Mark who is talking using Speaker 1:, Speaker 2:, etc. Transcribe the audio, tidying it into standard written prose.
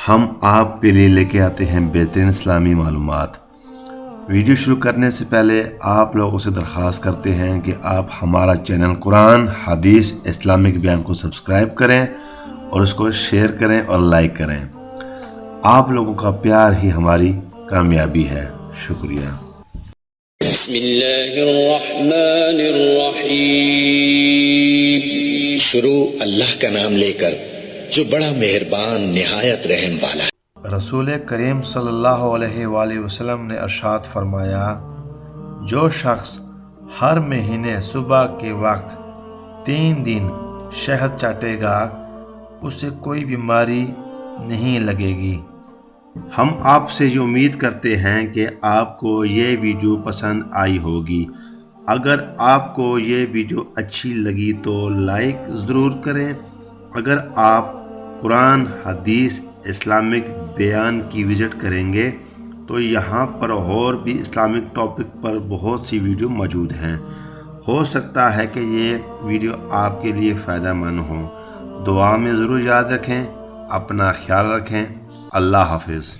Speaker 1: ہم آپ کے لیے لے کے آتے ہیں بہترین اسلامی معلومات۔ ویڈیو شروع کرنے سے پہلے آپ لوگوں سے درخواست کرتے ہیں کہ آپ ہمارا چینل قرآن حدیث اسلامک بیان کو سبسکرائب کریں اور اس کو شیئر کریں اور لائک کریں۔ آپ لوگوں کا پیار ہی ہماری کامیابی ہے۔ شکریہ۔
Speaker 2: بسم اللہ الرحمن الرحیم۔ شروع اللہ کا نام لے کر جو بڑا مہربان نہایت رحم والا ہے۔
Speaker 1: رسول کریم صلی اللہ علیہ وآلہ وسلم نے ارشاد فرمایا، جو شخص ہر مہینے صبح کے وقت 3 دن شہد چاٹے گا اسے کوئی بیماری نہیں لگے گی۔ ہم آپ سے یہ امید کرتے ہیں کہ آپ کو یہ ویڈیو پسند آئی ہوگی۔ اگر آپ کو یہ ویڈیو اچھی لگی تو لائک ضرور کریں۔ اگر آپ قرآن حدیث اسلامک بیان کی وزٹ کریں گے تو یہاں پر اور بھی اسلامک ٹاپک پر بہت سی ویڈیو موجود ہیں۔ ہو سکتا ہے کہ یہ ویڈیو آپ کے لیے فائدہ مند ہو۔ دعا میں ضرور یاد رکھیں۔ اپنا خیال رکھیں۔ اللہ حافظ۔